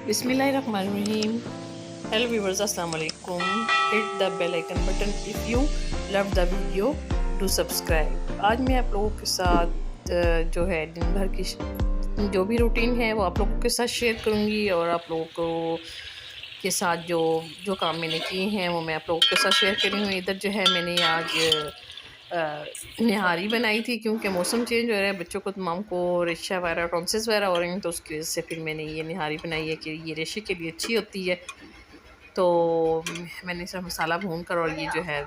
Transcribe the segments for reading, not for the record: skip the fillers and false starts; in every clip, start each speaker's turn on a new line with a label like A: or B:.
A: बिस्मिल्लाहिर्रहमानिर्रहीम। Hello viewers, अस्सलाम वालेकुम। Hit the bell icon button if you love the video, to subscribe. आज मैं आप लोगों के साथ जो है दिन भर की जो भी रूटीन है वो आप लोगों के साथ शेयर करूँगी, और आप लोगों को के साथ जो जो काम मैंने किए हैं वो मैं आप लोगों के साथ शेयर करी हूँ। इधर जो है मैंने आज निहारी बनाई थी, क्योंकि मौसम चेंज हो रहा है, बच्चों को तमाम को रेशा वगैरह टॉन्सिस वगैरह हो रही हैं, तो उसकी वजह से फिर मैंने ये निहारी बनाई है कि ये रेशे के लिए अच्छी होती है। तो मैंने इसमें मसाला भून कर और ये जो है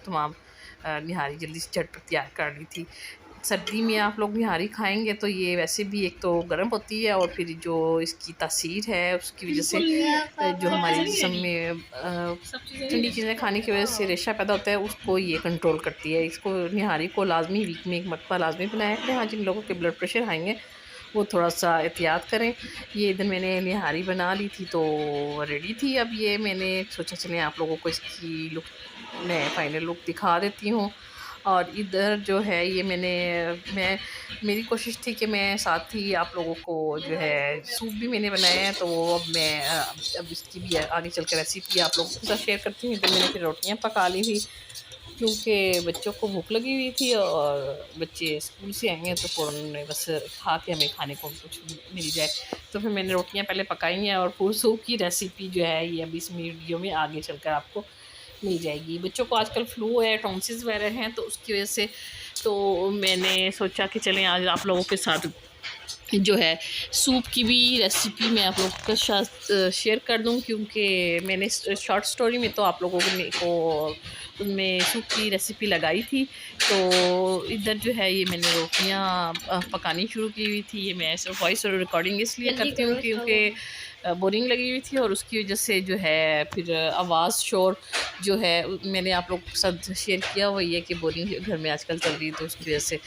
A: तमाम निहारी जल्दी से झटपट तैयार कर ली थी। सर्दी में आप लोग निहारी खाएंगे तो ये वैसे भी एक तो गर्म होती है, और फिर जो इसकी तासीर है उसकी वजह से जो हमारे जिस्म में ठंडी चीज़ें खाने की वजह से रेशा पैदा होता है, उसको ये कंट्रोल करती है। इसको निहारी को लाजमी वीक में एक मरतबा लाजमी बनाया करें। हाँ, जिन लोगों के ब्लड प्रेशर हाई है वो थोड़ा सा एहतियात करें। ये इधर मैंने निहारी बना ली थी तो रेडी थी। अब ये मैंने सोचा चलें आप लोगों को इसकी लुक, मैं फाइनल लुक दिखा देती हूँ। और इधर जो है ये मैं मेरी कोशिश थी कि मैं साथ ही आप लोगों को जो है सूप भी मैंने बनाया है, तो अब मैं अब इसकी भी आगे चल कर रेसिपी आप लोगों के साथ शेयर करती हूँ। तो मैंने फिर रोटियाँ पका ली थी, क्योंकि बच्चों को भूख लगी हुई थी और बच्चे स्कूल से आएंगे तो फ़ौरन उन्हें बस खा के हमें खाने को कुछ मिल जाए। तो फिर मैंने रोटियां पहले पकाई हैं, और फूल सूप की रेसिपी जो है ये अभी इस वीडियो में आगे चलकर आपको मिल जाएगी। बच्चों को आजकल फ्लू है, टॉन्सिस वगैरह हैं, तो उसकी वजह से तो मैंने सोचा कि चलें आज आप लोगों के साथ जो है सूप की भी रेसिपी मैं आप लोगों के साथ शेयर कर दूं, क्योंकि मैंने शॉर्ट स्टोरी में तो आप लोगों को उनमें सूप की रेसिपी लगाई थी। तो इधर जो है ये मैंने रोटियां पकानी शुरू की हुई थी। ये मैं सिर्फ वॉइस रिकॉर्डिंग इसलिए करती हूँ क्योंकि बोरिंग लगी हुई थी, और उसकी वजह से जो है फिर आवाज़ शोर जो है मैंने आप लोगों के साथ शेयर किया वो ये कि बोरिंग घर में आजकल चल रही है, तो उसकी वजह से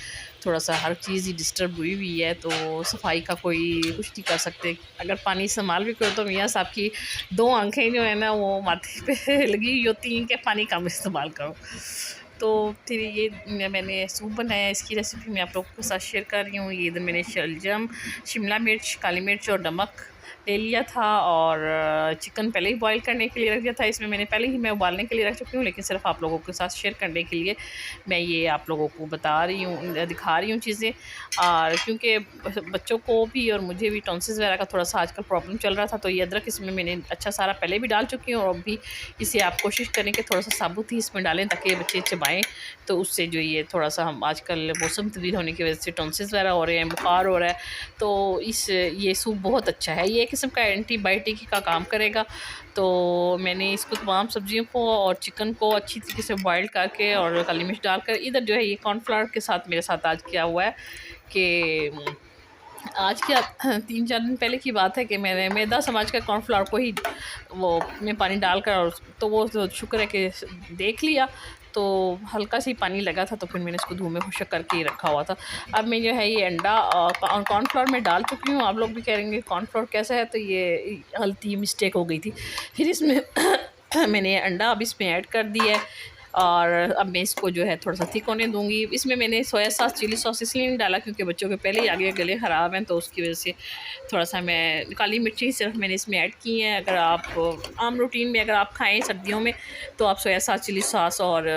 A: थोड़ा सा हर चीज़ ही डिस्टर्ब हुई हुई है। तो सफाई का कोई कुछ नहीं कर सकते। अगर पानी इस्तेमाल भी करो तो मियाँ साहब की दो आंखें जो है ना वो माथे पे लगी हुई होती हैं कि पानी कम इस्तेमाल करो। तो फिर ये मैंने सूप बनाया, इसकी रेसिपी मैं आप लोगों के साथ शेयर कर रही हूँ। ये इधर मैंने शलजम, शिमला मिर्च, काली मिर्च और नमक ले लिया था, और चिकन पहले ही बॉईल करने के लिए रख दिया था। इसमें मैंने पहले ही मैं उबालने के लिए रख चुकी हूँ, लेकिन सिर्फ आप लोगों के साथ शेयर करने के लिए मैं ये आप लोगों को बता रही हूँ, दिखा रही हूँ चीज़ें। और क्योंकि बच्चों को भी और मुझे भी टॉन्सिस वगैरह का थोड़ा सा आजकल प्रॉब्लम चल रहा था, तो ये अदरक इसमें मैंने अच्छा सारा पहले भी डाल चुकी हूँ, और अब भी इसे आप कोशिश करें कि थोड़ा सा साबुत ही इसमें डालें ताकि बच्चे चबाएँ। तो उससे जो ये थोड़ा सा हम आजकल मौसम तब्दील होने की वजह से टॉन्सिस वगैरह हो रहे हैं, बुखार हो रहा है, तो ये सूप बहुत अच्छा है। ये किस्म का एंटीबायोटिक का काम करेगा। तो मैंने इसको तमाम सब्जियों को और चिकन को अच्छी तरीके से बॉयल करके और काली मिर्च डालकर इधर जो है ये कॉर्नफ्लावर के साथ मेरे साथ आज किया हुआ है कि आज क्या 3-4 दिन पहले की बात है कि मैंने मैदा समाज का कॉर्नफ्लावर को ही वो में पानी डालकर, और तो वो तो शुक्र है कि देख लिया, तो हल्का सी पानी लगा था, तो फिर मैंने इसको धूप में खुशक करके ही रखा हुआ था। अब मैं जो है ये अंडा कॉर्नफ्लावर में डाल चुकी हूँ। आप लोग भी कहेंगे कॉर्नफ्लावर कैसा है, तो ये गलती मिस्टेक हो गई थी। फिर इसमें मैंने अंडा अब इसमें ऐड कर दिया है, और अब मैं इसको जो है थोड़ा सा थिक होने दूंगी। इसमें मैंने सोया सॉस, चिली सॉस इसलिए नहीं डाला क्योंकि बच्चों के पहले ही आगे गले ख़राब हैं, तो उसकी वजह से थोड़ा सा मैं काली मिर्ची सिर्फ मैंने इसमें ऐड की हैं। अगर आप आम रूटीन में अगर आप खाएं सर्दियों में तो आप सोया सॉस, चिली सॉस और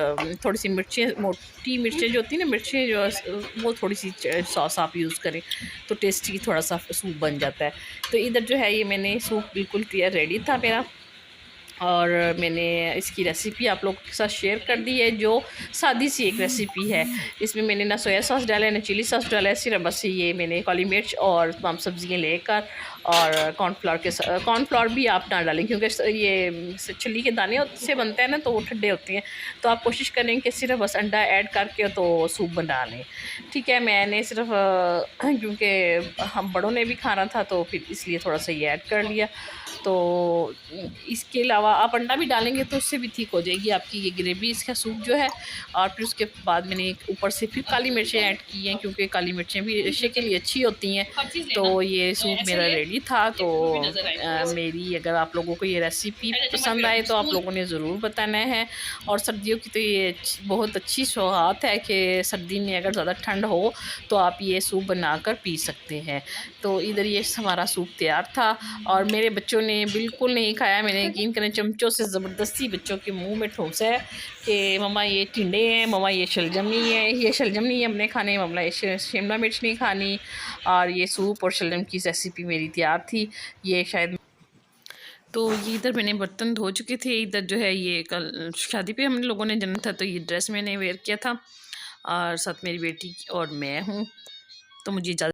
A: थोड़ी सी मिर्चें, मोटी मिर्चें जो होती हैं ना, मिर्चें जो वो थोड़ी सी सॉस आप यूज़ करें तो टेस्टी थोड़ा सा सूप बन जाता है। तो इधर जो है ये मैंने सूप बिल्कुल तैयार रेडी था मेरा, और मैंने इसकी रेसिपी आप लोगों के साथ शेयर कर दी है, जो सादी सी एक रेसिपी है। इसमें मैंने ना सोया सॉस डाला है ना चिली सॉस डाला है, सिर्फ बस ये मैंने काली मिर्च और तमाम सब्ज़ियाँ लेकर और कॉर्नफ्लावर भी आप ना डालें, क्योंकि ये चिल्ली के दाने से बनता है ना, तो वो ठंडे होते हैं। तो आप कोशिश करें कि सिर्फ बस अंडा ऐड करके तो सूप बना लें। ठीक है, मैंने सिर्फ क्योंकि हम बड़ों ने भी खाना था तो फिर इसलिए थोड़ा सा ये ऐड कर लिया। तो इसके अलावा आप अंडा भी डालेंगे तो उससे भी ठीक हो जाएगी आपकी ये ग्रेवी, इसका सूप जो है। और फिर उसके बाद मैंने ऊपर से फिर काली मिर्चें ऐड की हैं, क्योंकि काली मिर्चें भी रेशे के लिए अच्छी होती हैं। तो ये सूप मेरा रेडी था। तो मेरी अगर आप लोगों को ये रेसिपी पसंद आए तो आप लोगों ने ज़रूर बताना है। और सर्दियों की तो ये बहुत अच्छी सौगात है कि सर्दी में अगर ज़्यादा ठंड हो तो आप ये सूप बनाकर पी सकते हैं। तो इधर ये हमारा सूप तैयार था और मेरे बच्चों ने बिल्कुल नहीं खाया। मैंने यकीन करें चमचों से ज़बरदस्ती बच्चों के मुंह में ठूंसा है कि मम्मा ये टिंडे हैं, मम्मा ये शलजम नहीं है, ये शलजम नहीं है हमने खाने, मम्मा ये शिमला मिर्च नहीं खानी। और ये सूप और शलजम की रेसिपी मेरी तैयार थी। ये शायद तो ये इधर मैंने बर्तन धो चुके थे। इधर जो है ये कल शादी पे हम लोगों ने जाना था, तो ये ड्रेस मैंने वेयर किया था और साथ मेरी बेटी और मैं हूँ। तो मुझे